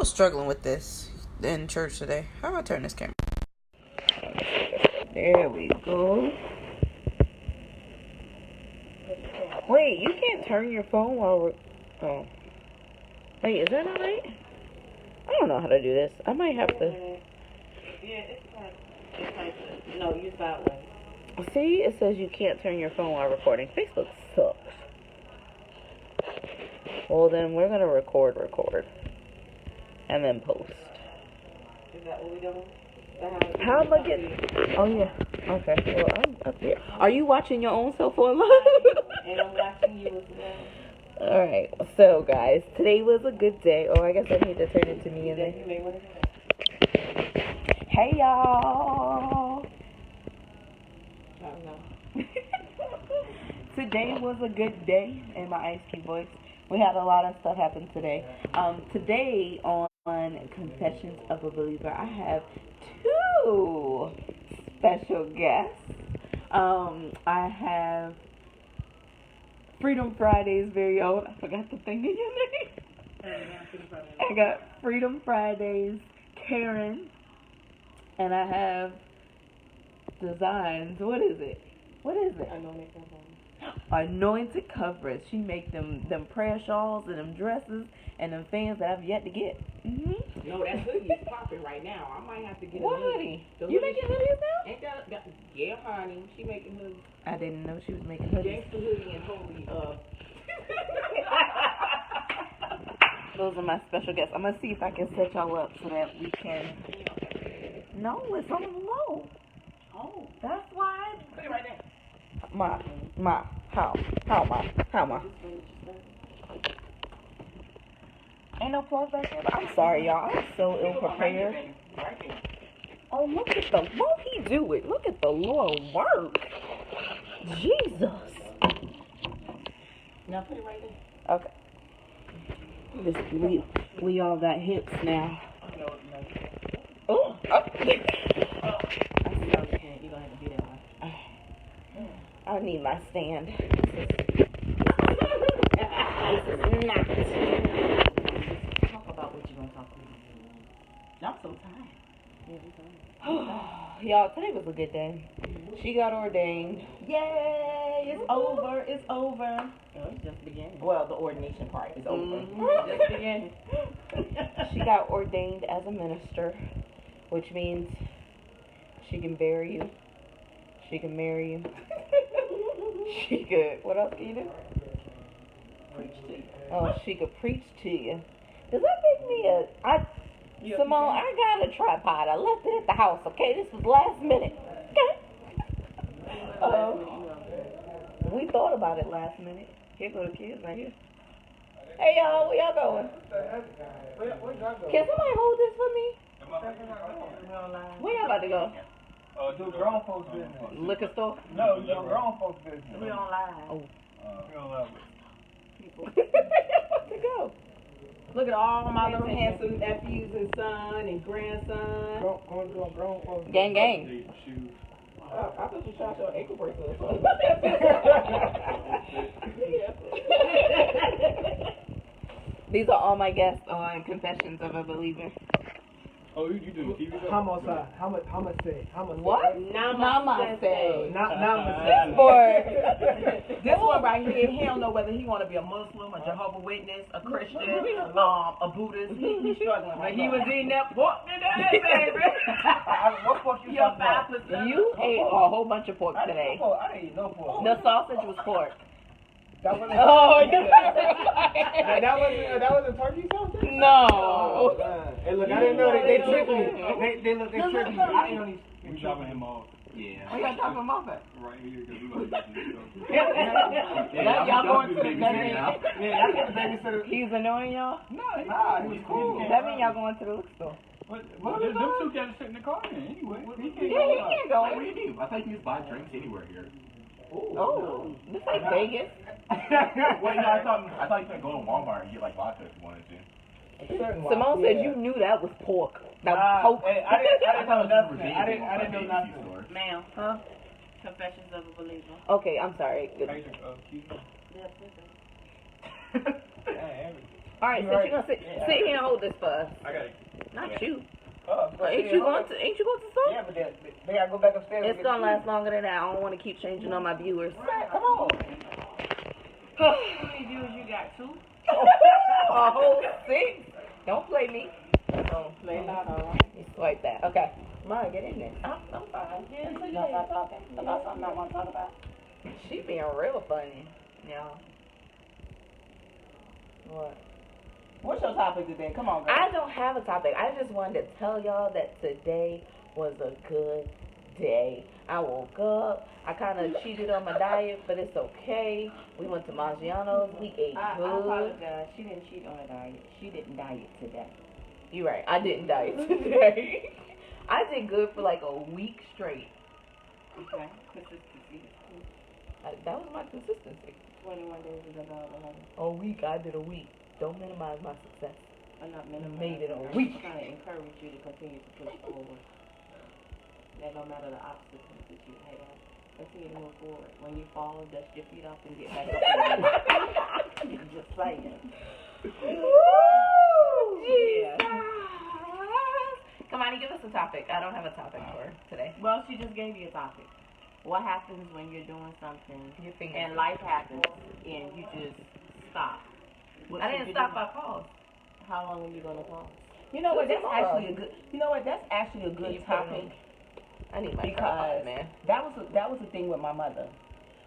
was struggling with this in church today. How do I turn this camera? There we go. Wait, you can't turn your phone while we're... Oh. Wait, is that not right? I don't know how to do this. I might have to... Yeah, it's like no, you sideways. See, it says you can't turn your phone while recording. Facebook sucks. Well, then we're going to record. And then post. Is that what we doing? How am I getting... Oh, yeah. Okay. Well, I'm up here. Are you watching your own self online? And I'm watching you as well. Alright. So, guys, today was a good day. Oh, I guess I need to turn it to me and then... Hey, y'all. I don't know. Today was a good day in my Ice Cube voice. We had a lot of stuff happen today. Today on Confessions of a Believer, I have two special guests. I have Freedom Friday's very own. I forgot the thing in your name. I got Freedom Friday's Karen, and I have Designs. What is it? Anointed Coverage. She make them prayer shawls and them dresses and them fans that I've yet to get. No, that hoodie's popping right now. I might have to get What a hoodie. hoodie? You making hoodies now? Ain't that yeah, honey. She making hoodies. I didn't know she was making hoodies. Gangsta hoodie and holy Those are my special guests. I'm gonna see if I can set y'all up so that we can. No, it's on the low. Oh, That's why. put it right there. How? Ain't no plugs back there. I'm sorry, y'all. I'm so ill prepared. Right there. Oh, look at won't he do it? Look at the Lord work. Jesus. Now put it right there. Okay. We all got hips now. Oh. You're gonna have to be that way. I need my stand. This is not. Talk about what you're gonna talk about. I'm so tired. Y'all, today was a good day. She got ordained. Yay! It's over. It's over. Oh, it's just beginning. Well, the ordination part is over. Just beginning. She got ordained as a minister, which means she can bury you. She can marry you. She could. What else can you do? Preach to you. Oh, she could preach to you. Does that make me Simone, I got a tripod. I left it at the house, okay? This was last minute. Okay? We thought about it last minute. Here go the kids right here. Hey, y'all, where y'all going? Can somebody hold this for me? Where y'all about to go? Do grown folks business. Liquor store? No, do grown folks business. We on live. Oh. We don't love People. Where y'all about to go? Look at all my little handsome nephews and son and grandson. Going to do a grown folks Gang, gang. I thought you shot your ankle bracelet or These are all my guests on Confessions of a Believer. Oh, you do the TV show? Homicide. How much say? What? Namaste. Namaste. For This one right here, he don't know whether he want to be a Muslim, a Jehovah's Witness, a Christian, a Buddhist. He's struggling. But he was eating that pork today, baby. What pork you You're talking about? 5%. you ate a whole bunch of pork I didn't today. eat no pork. I didn't eat no pork. The sausage was pork. That wasn't. Oh, that wasn't turkey sausage. No. Oh, man. Hey, look, I didn't know they tricked me. They tricked me. I didn't know these. We dropping him off. Yeah. Where y'all talking about that? Right here, because we about to get this show. Y'all going to the Yeah, Yeah, I got the babysitter. He's annoying y'all? Nah, he was cool. That mean y'all going to the liquor store? Well, them two guys sit in the car then, anyway. Yeah, he can't go. What do you do? I think you just buy drinks anywhere here. Oh, this ain't Vegas. Well, no, I thought you could go to Walmart and get like vodka if you wanted to. Simone said you knew that was pork. That was pork. Hey, I didn't know nothing. I didn't know nothing. Ma'am. Huh? Confessions of a Believer. Okay, I'm sorry. All right, You're since you're gonna sit here and hold this for us. I got it. Not Yeah. you. Oh, Well, ain't you going to store? Yeah, but they gotta go back upstairs. It's gonna last longer than that. I don't want to keep changing on my viewers. Come on. How many views you got? 2? A whole 6. Don't play me. Play loud, alright. You swipe that. Okay. Mara, get in there. I'm fine. Y'all stop talking about something I want to talk about. She being real funny. Y'all. What? What's your topic today? Come on, girl. I don't have a topic. I just wanted to tell y'all that today was a good day. I woke up. I kind of cheated on my diet, but it's okay. We went to Maggiano's. We ate I good. apologize. She didn't cheat on a diet. She didn't diet today. You're right. I didn't diet today. I did good for like a week straight. Okay. Consistency is cool. That was my consistency. 21 days is about 11. A week. I did a week. Don't minimize my success. I'm not I minimizing. made it a I'm week. trying to encourage you to continue to push forward. That no matter the obstacles that you have, continue to move forward. When you fall, dust your feet off and get back up. Again. Just saying. Yeah. Come on, give us a topic. I don't have a topic for today. Well, she just gave you a topic. What happens when you're doing something Your fingers. and life happens and you just stop? What I should didn't you stop. do? I paused. How long are you gonna pause? You know what? That's actually a good. You know what? That's actually a Can you good put it topic. I need my Because tripod, man. that was the thing with my mother.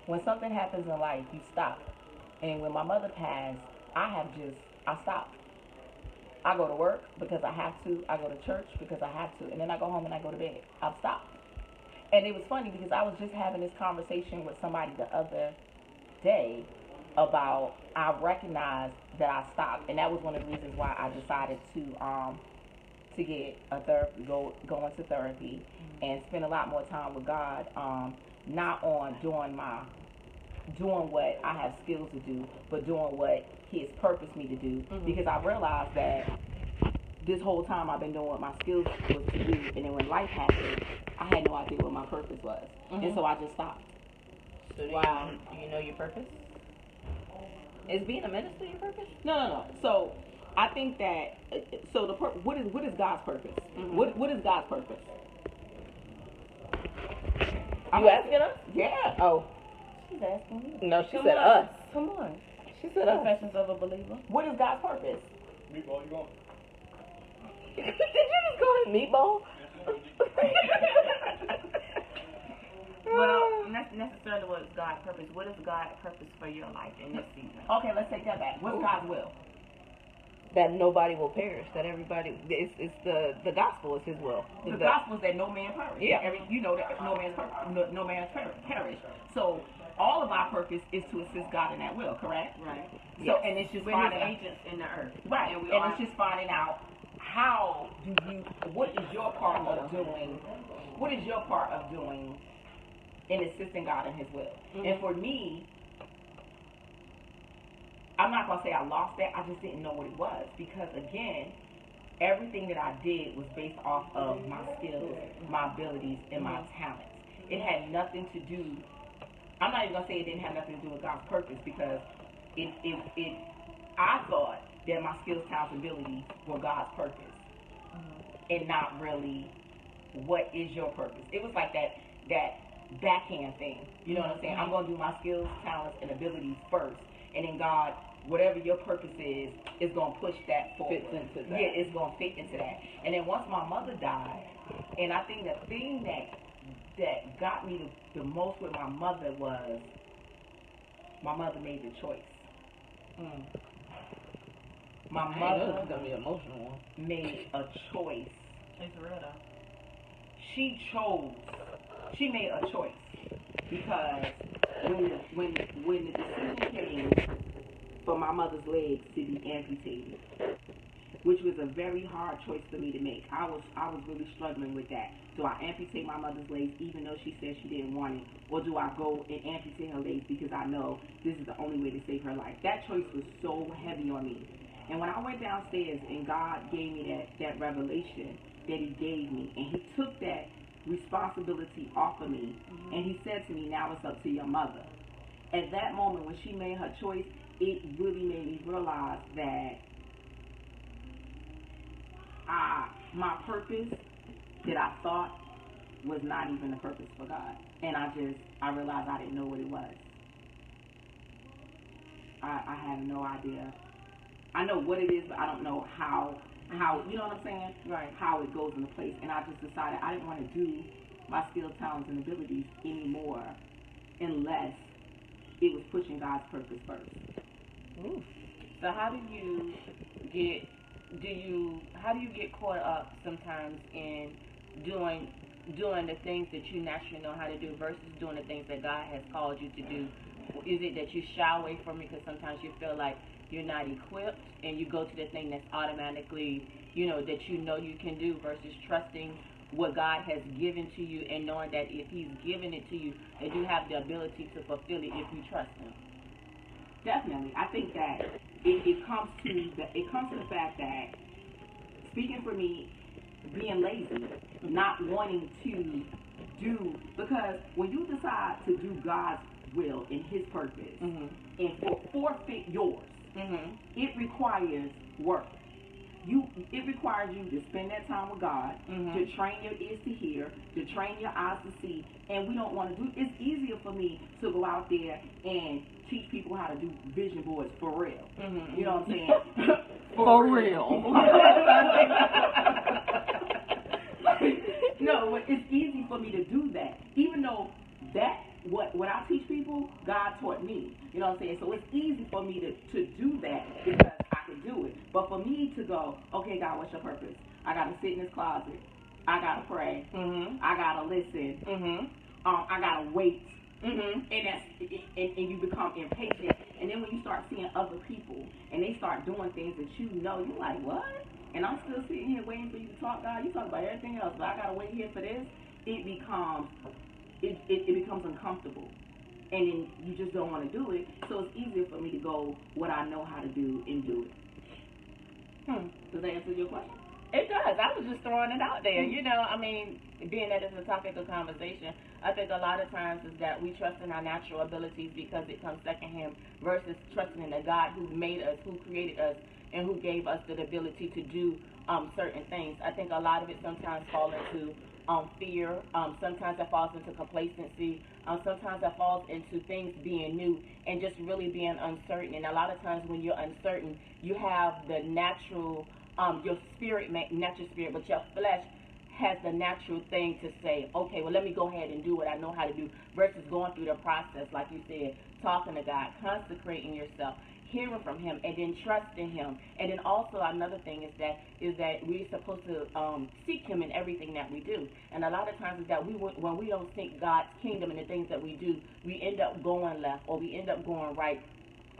When something happens in life, you stop. And when my mother passed, I stopped. I go to work because I have to. I go to church because I have to. And then I go home and I go to bed. I've stopped. And it was funny because I was just having this conversation with somebody the other day about I recognized that I stopped. And that was one of the reasons why I decided to get a therapy, go into therapy and spend a lot more time with God, not on doing what I have skills to do, but doing what He has purposed me to do. Because I realized that this whole time I've been doing what my skills was to do, and then when life happened, I had no idea what my purpose was, and so I just stopped. So do you know your purpose? Is being a minister your purpose? No. So I think that what is God's purpose? What is God's purpose? You asking us? Yeah. Oh. She's asking me. No, she Come said on. us. Come on. She said us. Confessions of a Believer. What is God's purpose? Meatball, you going? Did you just call him meatball? Well, not necessarily what is God's purpose. What is God's purpose for your life in this season? Okay, let's take that back. What's God's will? That nobody will perish. That everybody. It's the gospel is His will. The gospel is that no man perish. Yeah. That no man's perish. So all of our purpose is to assist God in that will, correct? Right. So and it's just We're finding His out. agents in the earth. Right. And we And are. it's just finding out what is your part of doing? What is your part of doing in assisting God in His will? And for me, I'm not gonna say I lost that. I just didn't know what it was because again, everything that I did was based off of my skills, my abilities, and my talents. It had nothing to do. I'm not even gonna say it didn't have nothing to do with God's purpose because I thought that my skills, talents, and abilities were God's purpose, and not really what is your purpose. It was like that backhand thing. You know what I'm saying? I'm gonna do my skills, talents, and abilities first, and then God, whatever your purpose is gonna push that forward. Fits into that. Yeah, it's gonna fit into that. And then once my mother died, and I think the thing that got me the most with my mother was my mother made the choice. My mother gonna be an emotional one. made a choice. It's real though. She made a choice because when the decision came for my mother's legs to be amputated, which was a very hard choice for me to make. I was really struggling with that. Do I amputate my mother's legs even though she said she didn't want it? Or do I go and amputate her legs because I know this is the only way to save her life? That choice was so heavy on me. And when I went downstairs and God gave me that revelation that He gave me, and He took that responsibility off of me, and He said to me, now it's up to your mother. At that moment when she made her choice, it really made me realize that my purpose that I thought was not even the purpose for God. And I realized I didn't know what it was. I had no idea. I know what it is, but I don't know how, you know what I'm saying? Right. How it goes into place. And I just decided I didn't want to do my skills, talents, and abilities anymore unless it was pushing God's purpose first. Ooh. So how do you get caught up sometimes in doing the things that you naturally know how to do versus doing the things that God has called you to do? Is it that you shy away from it because sometimes you feel like you're not equipped and you go to the thing that's automatically, that you can do versus trusting what God has given to you and knowing that if He's given it to you, that you have the ability to fulfill it if you trust Him? Definitely. I think that it comes to the fact that, speaking for me, being lazy, not wanting to do, because when you decide to do God's will and His purpose Mm-hmm. and forfeit yours, Mm-hmm. it requires work. It requires you to spend that time with God, Mm-hmm. to train your ears to hear, to train your eyes to see, and we don't want to do. It's easier for me to go out there and teach people how to do vision boards for real. Mm-hmm. You know what I'm saying? For real. No, but it's easy for me to do that, even though what I teach people, God taught me. You know what I'm saying? So it's easy for me to do that because I can do it. But for me to go, okay, God, what's your purpose? I got to sit in this closet. I got to pray. Mm-hmm. I got to listen. Mm-hmm. I got to wait. Mm-hmm. And you become impatient. And then when you start seeing other people and they start doing things that you're like, what? And I'm still sitting here waiting for you to talk, God. You talk about everything else, but I got to wait here for this. It becomes uncomfortable. And then you just don't want to do it. So it's easier for me to go what I know how to do and do it. Does that answer your question? It does. I was just throwing it out there. Being that it's a topic of conversation, I think a lot of times is that we trust in our natural abilities because it comes secondhand versus trusting in the God who made us, who created us, and who gave us the ability to do certain things. I think a lot of it sometimes falls into fear. Sometimes it falls into complacency. Sometimes it falls into things being new and just really being uncertain. And a lot of times when you're uncertain, you have the natural, your spirit, natural spirit, but your flesh has the natural thing to say, okay, well, let me go ahead and do what I know how to do versus going through the process, like you said, talking to God, consecrating yourself, hearing from Him, and then trusting Him. And then also another thing is that we're supposed to seek Him in everything that we do. And a lot of times is that when we don't seek God's kingdom and the things that we do, we end up going left or we end up going right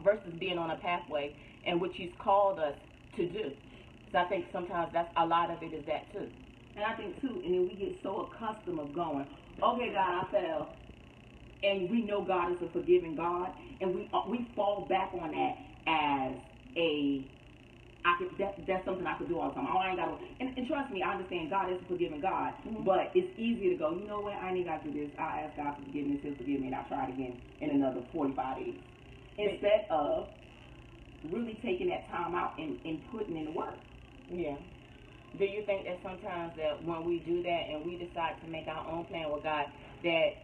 versus being on a pathway in which He's called us to do. So I think sometimes that's a lot of it is that too. And I think too, and then we get so accustomed of going, okay, God, I fell. And we know God is a forgiving God, and we fall back on that as that's something I could do all the time. Oh, I ain't got to. And trust me, I understand God is a forgiving God, but it's easier to go, you know what, I ain't got to do this. I'll ask God for forgiveness, He'll forgive me, and I'll try it again in another 45 days. Instead of really taking that time out and putting in the work. Yeah. Do you think that sometimes that when we do that and we decide to make our own plan with God, that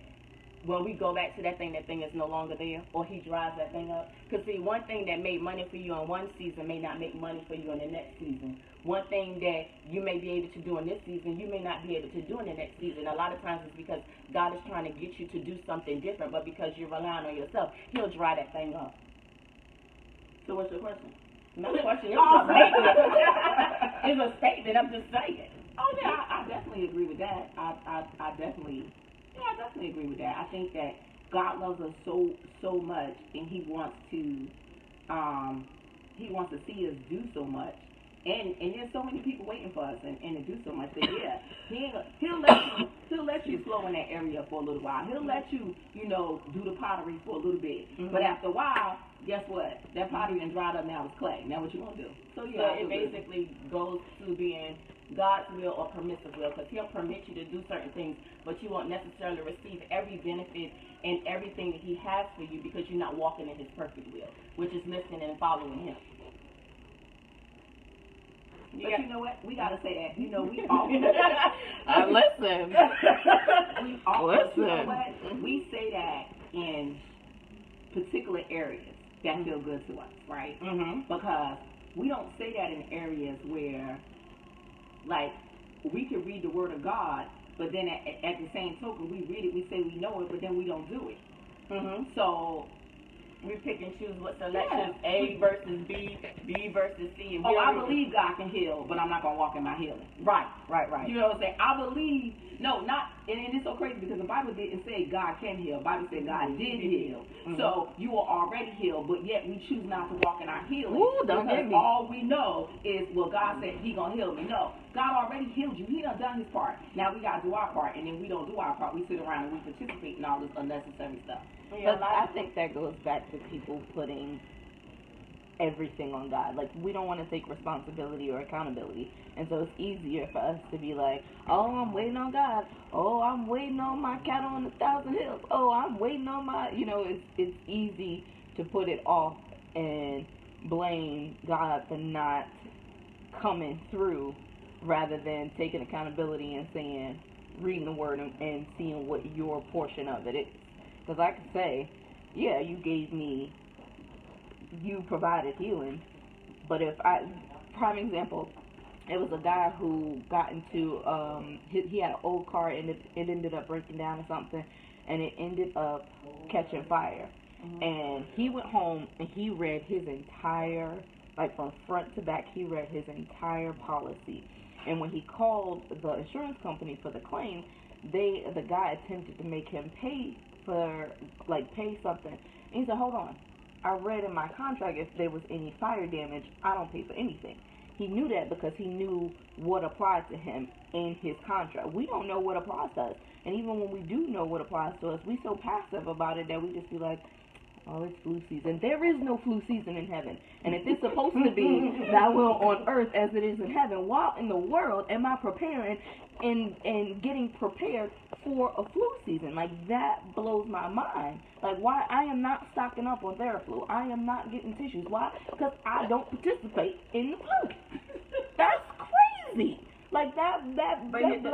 when we go back to that thing is no longer there, or He dries that thing up? Because see, one thing that made money for you in one season may not make money for you in the next season. One thing that you may be able to do in this season, you may not be able to do in the next season. A lot of times it's because God is trying to get you to do something different, but because you're relying on yourself, He'll dry that thing up. So what's your question? My question is a statement. It's a statement. I'm just saying. Oh yeah, I definitely agree with that. I definitely agree with that. I think that God loves us so much, and He wants to see us do so much. And there's so many people waiting for us and to do so much that he'll let you flow in that area for a little while. He'll let you do the pottery for a little bit. Mm-hmm. But after a while, guess what? That pottery done dried up, now it's clay. Now what you gonna do? So yeah, it basically goes to being God's will or permissive will, because He'll permit you to do certain things, but you won't necessarily receive every benefit and everything that He has for you because you're not walking in His perfect will, which is listening and following Him. But you know what? We gotta say that. You know, we all. Listen. We all. Listen. You know what? We say that in particular areas that feel good to us, right? Mm-hmm. Because we don't say that in areas where, like, we can read the Word of God, but then at the same token, we read it, we say we know it, but then we don't do it. Mm-hmm. So we pick and choose what selections, A versus B, B versus C. And I believe God can heal, but I'm not going to walk in my healing. Right. You know what I'm saying? I believe, and it's so crazy because the Bible didn't say God can heal. The Bible said God did heal. Mm-hmm. So you are already healed, but yet we choose not to walk in our healing. Ooh, don't because get me. all we know is, well, God said He going to heal me. No, God already healed you. He done His part. Now we got to do our part, and then we don't do our part. We sit around and we participate in all this unnecessary stuff. But I think that goes back to people putting everything on God. Like, we don't want to take responsibility or accountability. And so it's easier for us to be like, oh, I'm waiting on God. Oh, I'm waiting on my cattle on 1,000 hills. Oh, I'm waiting on my, it's easy to put it off and blame God for not coming through rather than taking accountability and saying, reading the word and seeing what your portion of it is. Because I could say, yeah, you provided healing, but prime example, it was a guy who got into, he had an old car and it ended up breaking down or something, and it ended up catching fire. Mm-hmm. And he went home and he read his entire, like from front to back, he read his entire policy. And when he called the insurance company for the claim, the guy attempted to make him pay something. And he said, hold on. I read in my contract if there was any fire damage, I don't pay for anything. He knew that because he knew what applied to him in his contract. We don't know what applies to us. And even when we do know what applies to us, we so passive about it that we just be like, oh, it's flu season. There is no flu season in heaven. And if it's supposed to be thy will on earth as it is in heaven, why in the world am I preparing and getting prepared for a flu season? Like, that blows my mind. Like, why I am not stocking up on Theraflu. I am not getting tissues. Why? Because I don't participate in the flu. That's crazy. Like, that blows my mind. But here's the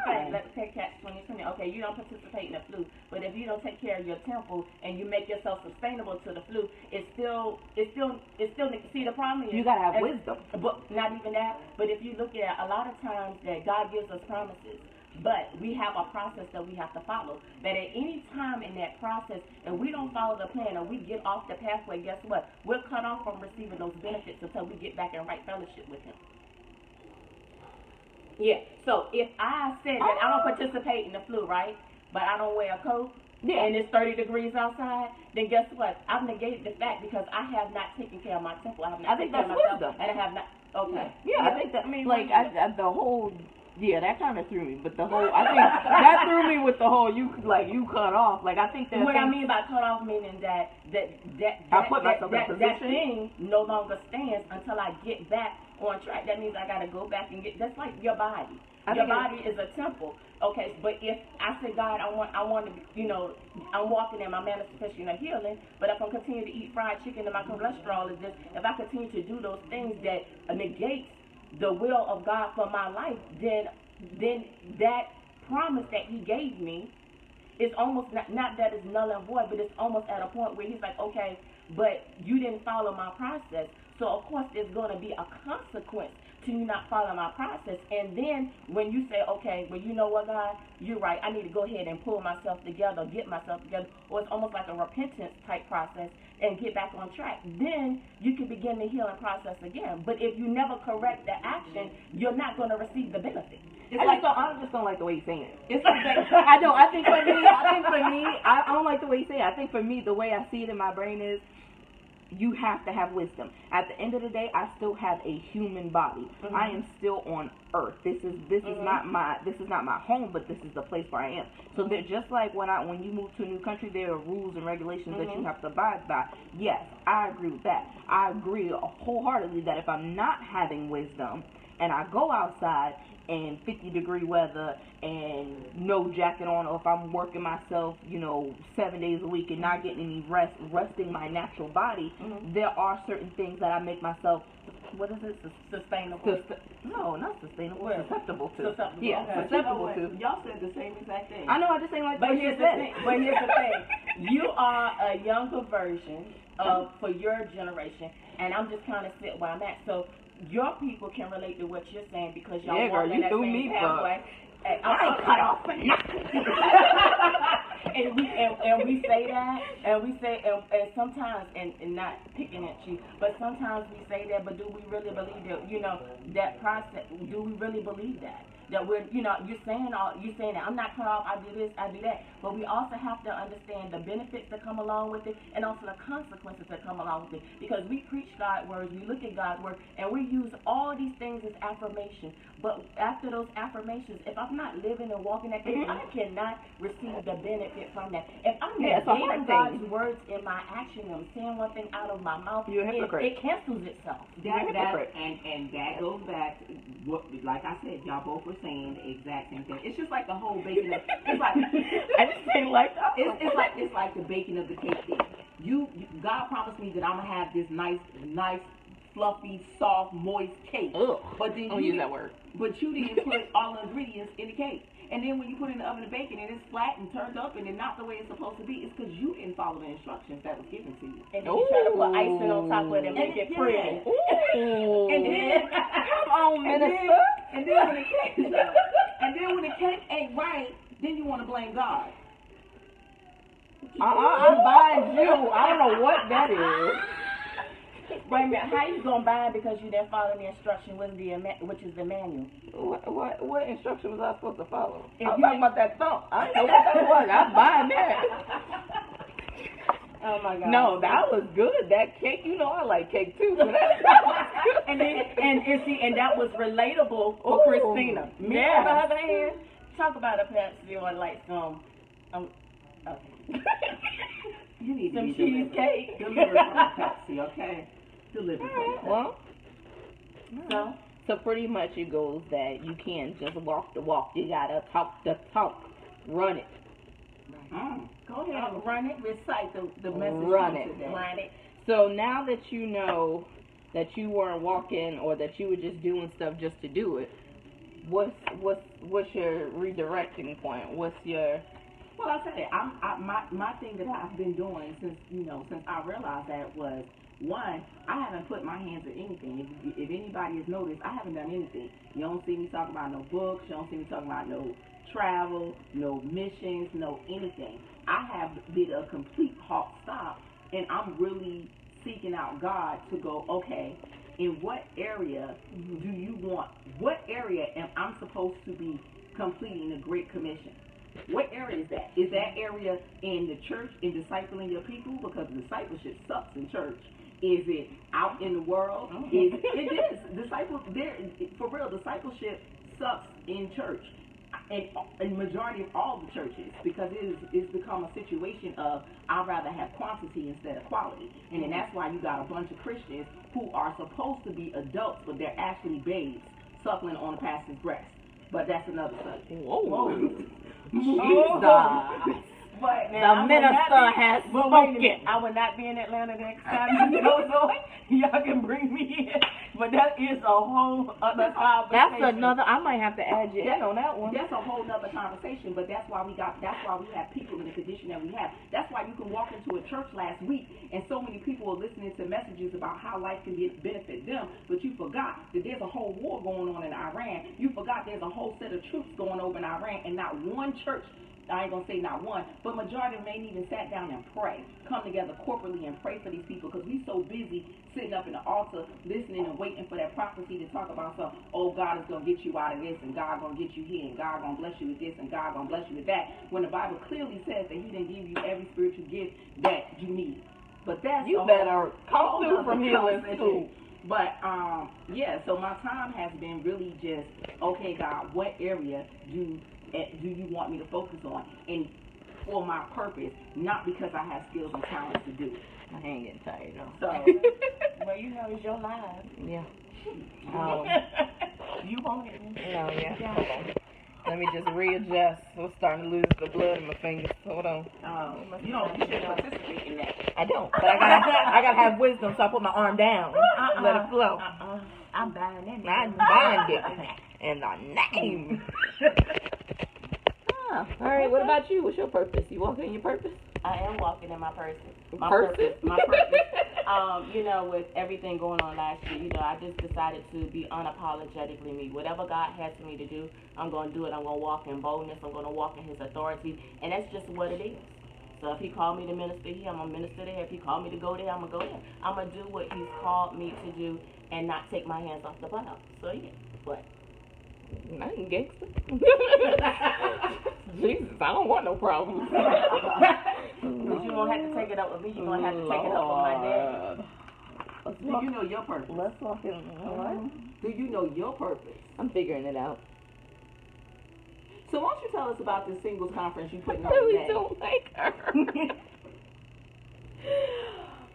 thing. Let's take catch 2020. Okay, you don't participate in the flu, but if you don't take care of your temple and you make yourself sustainable to the flu, it's still. See, the problem is you gotta have wisdom. But not even that. But if you look at a lot of times that God gives us promises, but we have a process that we have to follow. That at any time in that process, if we don't follow the plan or we get off the pathway, guess what? We're cut off from receiving those benefits until we get back in right fellowship with Him. Yeah. So if I said that I don't participate in the flu, right, but I don't wear a coat, and it's 30 degrees outside, then guess what? I've negated the fact because I have not taken care of my temple. I have not taken care of myself, wisdom. and I have not. Okay. Yeah, I think that. I mean, like the whole. Yeah, that kind of threw me, but the whole, I think that threw me with the whole, you cut off. Like, I think that. What I mean by cut off meaning that thing no longer stands until I get back on track. That means I got to go back and that's like your body. Your body is a temple. Okay, but if I say, God, I want to, I'm walking in my manifestation of healing, but if I continue to eat fried chicken and my cholesterol is this, if I continue to do those things that negates the will of God for my life, then that promise that He gave me is almost not that it's null and void, but it's almost at a point where He's like, okay, but you didn't follow my process, so of course there's going to be a consequence to you not following my process. And then when you say, okay, well, you know what, God, you're right, I need to go ahead and pull myself together, get myself together, or it's almost like a repentance type process and get back on track, then you can begin the healing process again. But if you never correct the action, you're not going to receive the benefit. I just don't like the way he's saying it. It's like, I think for me, I don't like the way he's saying it. I think for me, the way I see it in my brain is, you have to have wisdom. At the end of the day, I still have a human body. Mm-hmm. I am still on earth. This is not my home, but this is the place where I am. So they're just like when you move to a new country, there are rules and regulations that you have to abide by. Yes, I agree with that. I agree wholeheartedly that if I'm not having wisdom, and I go outside and 50-degree weather and no jacket on, or if I'm working myself, 7 days a week and not getting any rest, resting my natural body, there are certain things that I make myself, what is it? Sustainable. No, not sustainable. Well, susceptible to. susceptible. Yeah, Okay. susceptible You know to. what? Y'all said the same exact thing. I know, I just ain't like But what you here's the said. thing. But here's the thing. You are a younger version of for your generation, and I'm just kind of sit where I'm at. So your people can relate to what you're saying because y'all Yeah, girl, walking you that threw same me for- pathway. And I ain't cut off for nothing. and we say that, and we say, and sometimes, and not picking at you, but sometimes we say that, but do we really believe that, that process, do we really believe that? That we're, you're saying that I'm not cut off, I do this, I do that, but we also have to understand the benefits that come along with it, and also the consequences that come along with it, because we preach God's words, we look at God's word, and we use all these things as affirmation, but after those affirmations, if I'm not living and walking that thing, I cannot receive the benefit from that. If I'm Yeah, it's a hard negating thing. God's words in my action, I'm saying one thing out of my mouth, You're a hypocrite. it cancels itself. That hypocrite. and that goes back to what, like I said, y'all both were saying the exact same thing. It's just like the whole baking of, it's like I just ain't like that. it's like the baking of the cake thing. God promised me that I'm gonna have this nice, fluffy, soft, moist cake. Ugh. But then Don't use that word. But you didn't put all the ingredients in the cake. And then when you put it in the oven to bake it and it's flat and turned up and it's not the way it's supposed to be, it's because you didn't follow the instructions that was given to you. And then you try to put icing on top of it and make it pretty. Ooh. And then Come on, and then, minister. and then when the cake when the cake ain't right, then you want to blame God. I'm buying you. I don't know what that is. Wait a minute, how you gonna buy it because you didn't follow the instruction, which is the manual? What instruction was I supposed to follow? If I'm you- talking about that thump. I didn't know what that was. I'm buying that. Oh my God. No, that was good. That cake, I like cake too. So that was good. and that was relatable for Ooh, Christina. Me yeah. on the other hand, talk about a Pepsi or like okay. You need to Some be delivered. cheesecake. Delivered from Pepsi, okay? Delivered from Pepsi. Well, so pretty much it goes that you can't just walk the walk. You gotta talk the talk. Run it. Go ahead and run it. Recite the message Run from it. today. Run it. So now that you know that you weren't walking or that you were just doing stuff just to do it, what's your redirecting point? What's your Well, I'll tell you, my thing that I've been doing since I realized that was, one, I haven't put my hands in anything. If anybody has noticed, I haven't done anything. You don't see me talking about no books. You don't see me talking about no travel, no missions, no anything. I have did a complete halt stop, and I'm really seeking out God to go, okay, in what area do you want, what area am I supposed to be completing the Great Commission? What area is that? Is that area in the church, in discipling your people? Because discipleship sucks in church. Is it out in the world? It is. For real, discipleship sucks in church. In majority of all the churches, because it's become a situation of I'd rather have quantity instead of quality. And then that's why you got a bunch of Christians who are supposed to be adults, but they're actually babes suckling on a pastor's breast. But that's another subject. Whoa. Jesus. But now, The minister has but wait a spoken. minute, I would not be in Atlanta next time. Y'all can bring me in. But that is a whole other conversation. That's another. I might have to add you in on that one. That's a whole nother conversation, but that's why we have people in the condition that we have. That's why you can walk into a church last week and so many people are listening to messages about how life can benefit them, but you forgot that there's a whole war going on in Iran. You forgot there's a whole set of troops going over in Iran, and not one church, I ain't gonna say not one, but majority of them ain't even sat down and pray, come together corporately and pray for these people, because we so busy sitting up in the altar listening and waiting for that prophecy to talk about something. Oh, God is gonna get you out of this, and God gonna get you here, and God gonna bless you with this, and God gonna bless you with that, when the Bible clearly says that He didn't give you every spiritual gift that you need. But that's You a better whole come through nother from healing conversation. too. But yeah, so my time has been really just, okay, God, what area do you want me to focus on, and for my purpose, not because I have skills and talents to do it. I ain't getting tired though. So Well, it's your life. Yeah. You want it? No, yeah. Hold on. Let me just readjust. I'm starting to lose the blood in my fingers. Hold on. You shouldn't participate in that. I don't, but I gotta have wisdom, so I put my arm down. Let it flow. I'm buying it. I'm buying it. And the name. All right. What about you? What's your purpose? You walking in your purpose? I am walking in my purpose. My Purpose? With everything going on last year, I just decided to be unapologetically me. Whatever God has for me to do, I'm going to do it. I'm going to walk in boldness. I'm going to walk in His authority. And that's just what it is. So if He called me to minister here, I'm going to minister there. If He called me to go there, I'm going to go there. I'm going to do what He's called me to do and not take my hands off the plow. So, yeah. What? I ain't gangster. Jesus, I don't want no problems. But you won't have to take it up with me. You're going to have to take it up with my dad. Do you know your purpose? Let's walk in. What? Do you know your purpose? I'm figuring it out. So why don't you tell us about this singles conference you putting I on really today? don't like her.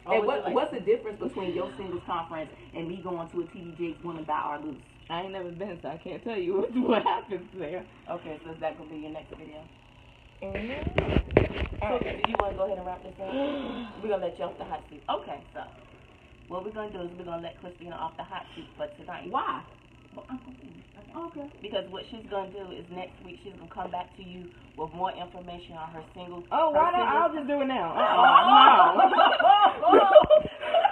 And what's the difference between your singles conference and me going to a TD Jakes Women Thou Are Loose? I ain't never been, so I can't tell you what happens there. Okay, so is that going to be your next video? All So, do you want to go ahead and wrap this up? We're going to let you off the hot seat. Okay, so what we're going to do is we're going to let Christina off the hot seat for tonight. Why? Well, I'm gonna finish. Okay. Because what she's going to do is next week she's going to come back to you with more information on her single. Oh, her why don't single- I'll just do it now? No.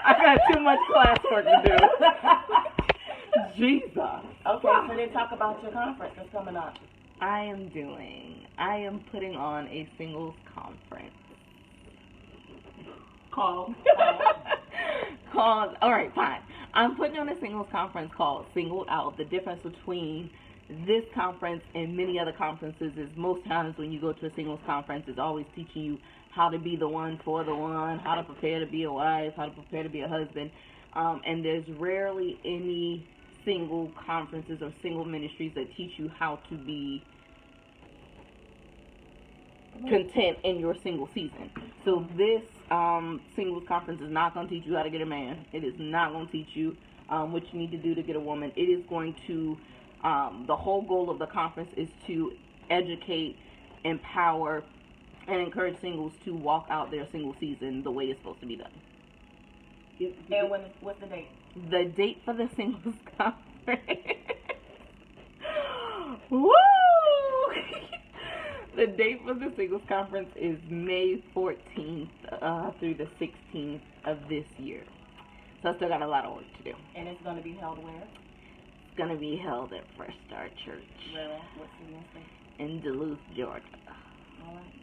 I got too much classwork to do. Jesus. Okay, so then talk about your conference that's coming up. I am putting on a singles conference. Call. Called, all right, fine. I'm putting on a singles conference called Singled Out. The difference between this conference and many other conferences is most times when you go to a singles conference, it's always teaching you how to be the one for the one, how to prepare to be a wife, how to prepare to be a husband. And there's rarely any single conferences or single ministries that teach you how to be content in your single season. So this singles conference is not going to teach you how to get a man. It is not going to teach you what you need to do to get a woman. It is going to, the whole goal of the conference is to educate, empower, and encourage singles to walk out their single season the way it's supposed to be done. And what's the date? The date for the singles conference. Woo! The date for the singles conference is May 14th through the 16th of this year. So I still got a lot of work to do. And it's going to be held where? It's going to be held at Fresh Start Church Where? What's the name? in Duluth, Georgia. All right.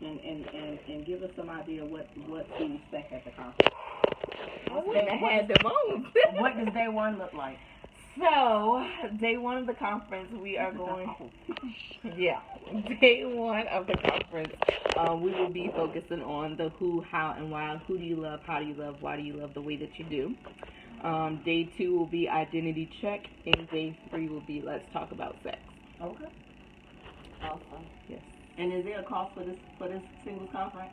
And give us some idea what to expect at the conference. I wouldn't have had them on. What does day one look like? So, day one of the conference, we are going. Yeah, day one of the conference, we will be focusing on the who, how, and why. Who do you love? How do you love? Why do you love the way that you do? Day two will be identity check, and day three will be let's talk about sex. Okay. Awesome. Yes. And is there a cost for this singles conference?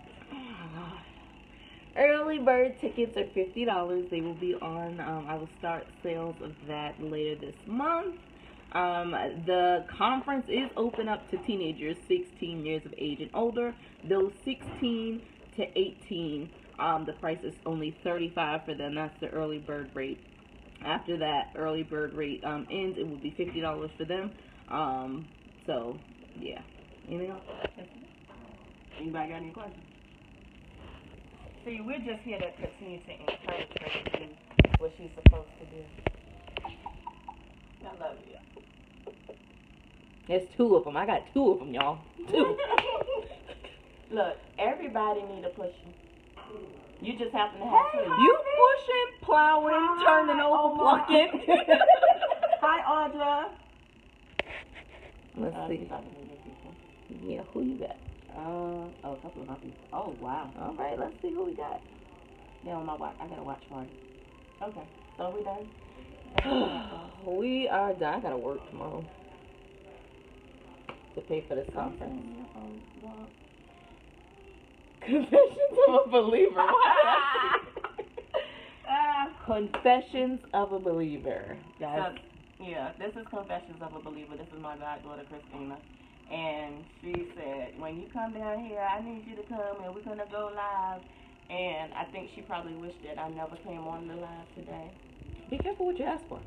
Early bird tickets are $50. They will be on. I will start sales of that later this month. The conference is open up to teenagers 16 years of age and older. Those 16 to 18, the price is only $35 for them. That's the early bird rate. After that early bird rate ends, it will be $50 for them. So, yeah. Anything else? Anybody got any questions? See, we're just here to continue to encourage her to do what she's supposed to do. I love you. There's two of them. I got two of them, y'all. Two. Look, everybody need a pusher. You just happen to have two. You pushing, plowing, turning over, plucking. Hi, Audra. Let's see. Yeah, who you got? A couple of my people. Oh, wow. All right, let's see who we got. They're on my watch. I got a watch party. Okay, so are we done? We are done. I gotta work tomorrow to pay for this conference. Confessions of a Believer. Confessions of a Believer. Guys, Yeah, this is Confessions of a Believer. This is my goddaughter, Christina. And she said, when you come down here, I need you to come and we're going to go live. And I think she probably wished that I never came on the live today. Be careful what you ask for.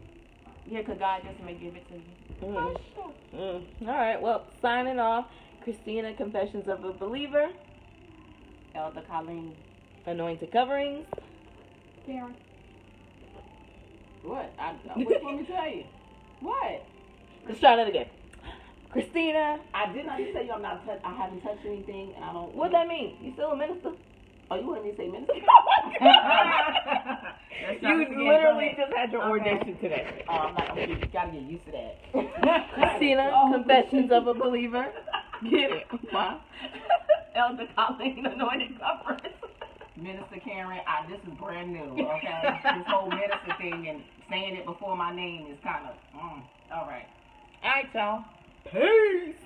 Yeah, because God just may give it to you. All right, well, signing off. Christina, Confessions of a Believer. Elder Colleen. Anointed Coverings. Karen. What? What do you want me to tell you? What? Let's try that again. Christina. I did not tell you I haven't touched anything, and I don't. What that mean? You still a minister? Oh, you wanted me to say minister? You literally just had your ordination today. Oh, I'm not. You gotta get used to that. Christina, Confessions of a Believer. Get it? Wow. Elder Colleen, Anointed Coverings. Minister Karen, this is brand new, okay? This whole minister thing and saying it before my name is kind of, all right. All right, y'all. Peace.